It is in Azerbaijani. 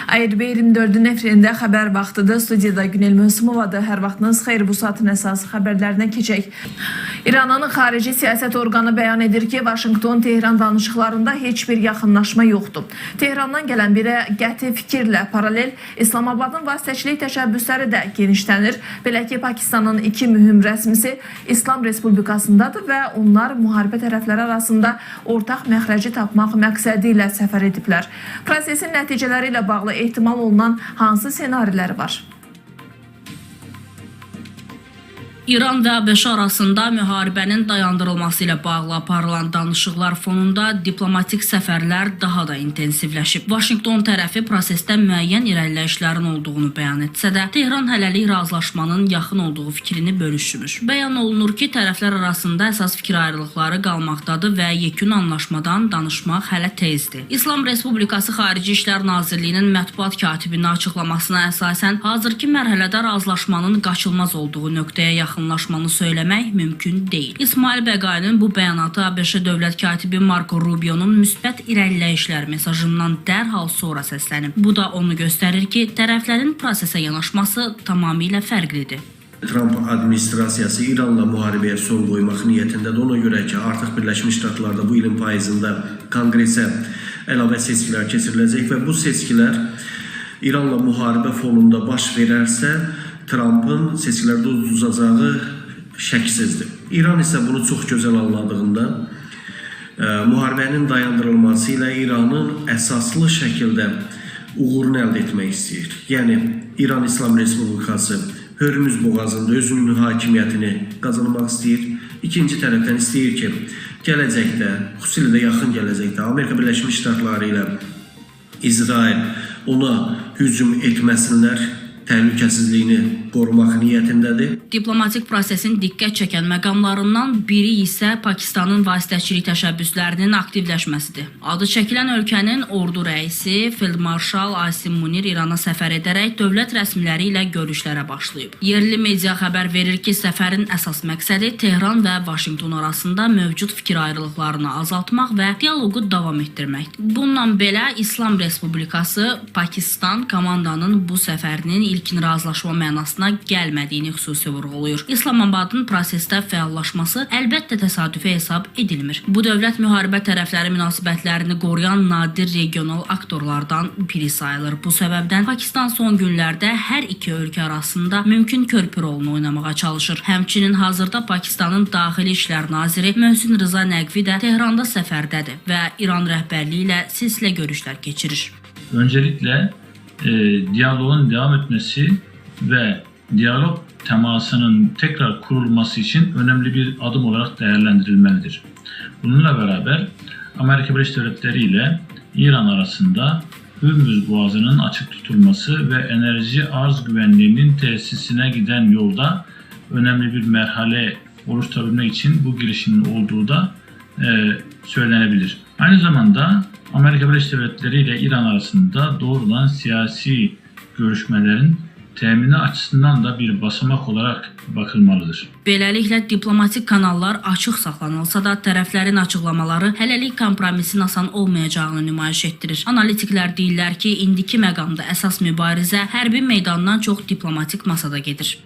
ARB 24-ün efirində xəbər vaxtıdır. Studiyada Günel Mövsümovadır. Hər vaxtınız xeyir, bu saatın əsası xəbərlərinə keçək. İranın xarici siyasət orqanı bəyan edir ki, Vaşinqton-Tehran danışıqlarında heç bir yaxınlaşma yoxdur. Tehrandan gələn bir qəti fikirlə paralel İslamabadın vasitəçilik təşəbbüsləri də genişlənir. Belə ki, Pakistanın iki mühüm rəsmisi İslam Respublikasındadır və onlar müharibə tərəfləri arasında ortaq məxrəci tapmaq məqsədi ilə səfər ediblər. Prosesin nəticələri ilə bağlı ehtimal olunan hansı senariləri var? İran və ABŞ arasında müharibənin dayandırılması ilə bağlı aparılan danışıqlar fonunda diplomatik səfərlər daha da intensivləşib. Vaşinqton tərəfi prosesdə müəyyən irəliləyişlərin olduğunu bəyan etsə də, Tehran hələlik razılaşmanın yaxın olduğu fikrini bölüşmür. Bəyan olunur ki, tərəflər arasında əsas fikir ayrılıqları qalmaqdadır və yekun anlaşmadan danışmaq hələ tezdir. İslam Respublikası Xarici İşlər Nazirliyinin mətbuat katibinin açıqlamasına əsasən, hazırki mərhələdə razılaşmanın qaçılmaz olduğu nöqtəyə yaxınlaşmanı söyləmək mümkün deyil. İsmail Bəqainin bu bəyanatı ABŞ dövlət katibi Marco Rubio'nun müsbət irəliləyişlər mesajından dərhal sonra səslənib. Bu da onu göstərir ki, tərəflərin prosesə yanaşması tamamilə fərqlidir. Trump administrasiyası İranla müharibəyə son qoymaq niyyətindədir. Ona görə ki, artıq Birləşmiş Ştatlarda bu ilin payızında konqresə əlavə seçkilər keçiriləcək və bu seçkilər İranla müharibə fonunda baş verərsə, Trump'ın seçkilərdə uzacağı şəksizdir. İran isə bunu çox gözəl anladığından müharibənin dayandırılması ilə İranın əsaslı şəkildə uğurunu əldə etmək istəyir. Yəni, İran İslam Respublikası Hörmüz boğazında özünün hakimiyyətini qazanmaq istəyir. İkinci tərəfdən istəyir ki, gələcəkdə, xüsusilə də yaxın gələcəkdə Amerika Birləşmiş Ştatları ilə İsrail ona hücum etməsinlər, təhlükəsizliyini qorumaq niyyətindədir. Diplomatik prosesin diqqət çəkən məqamlarından biri isə Pakistanın vasitəçilik təşəbbüslərinin aktivləşməsidir. Adı çəkilən ölkənin ordu rəisi Feldmarşal Asim Munir İrana səfər edərək dövlət rəsmiləri ilə görüşlərə başlayıb. Yerli media xəbər verir ki, səfərin əsas məqsədi Tehran və Vaşinqton arasında mövcud fikir ayrılıqlarını azaltmaq və dialoqu davam etdirməkdir. Bununla belə İslam Respublikası Pakistan komandanın bu səfərinin ilkin razılaşma mənasına gəlmədiyini xüsusi vurğulayır. İslamabadın prosesdə fəallaşması əlbəttə təsadüfi hesab edilmir. Bu dövlət müharibə tərəfləri münasibətlərini qoruyan nadir regional aktorlardan biri sayılır. Bu səbəbdən Pakistan son günlərdə hər iki ölkə arasında mümkün körpü rolunu oynamağa çalışır. Həmçinin hazırda Pakistanın Daxili İşlər Naziri Möhsin Rıza Nəqvi də Tehranda səfərdədir və İran rəhbərliyi ilə silsilə görüşlər keçirir. Öncelikle diyaloğun devam etmesi ve diyalog temasının tekrar kurulması için önemli bir adım olarak değerlendirilmelidir. Bununla beraber Amerika Birleşik Devletleri ile İran arasında Hürmüz Boğazı'nın açık tutulması ve enerji arz güvenliğinin tesisine giden yolda önemli bir merhale oluşturabilmek için bu girişimin olduğu da söylenebilir. Aynı zamanda Amerika Birleşik Devletleri ile İran arasında doğrudan siyasi görüşmelerin təmini açısından da bir basamak olarak bakılmalıdır. Beləliklə, diplomatik kanallar açıq saxlanılsa da, tərəflərin açıqlamaları hələlik kompromisin asan olmayacağını nümayiş etdirir. Analitiklər deyirlər ki, indiki məqamda əsas mübarizə hərbi meydandan çox diplomatik masada gedir.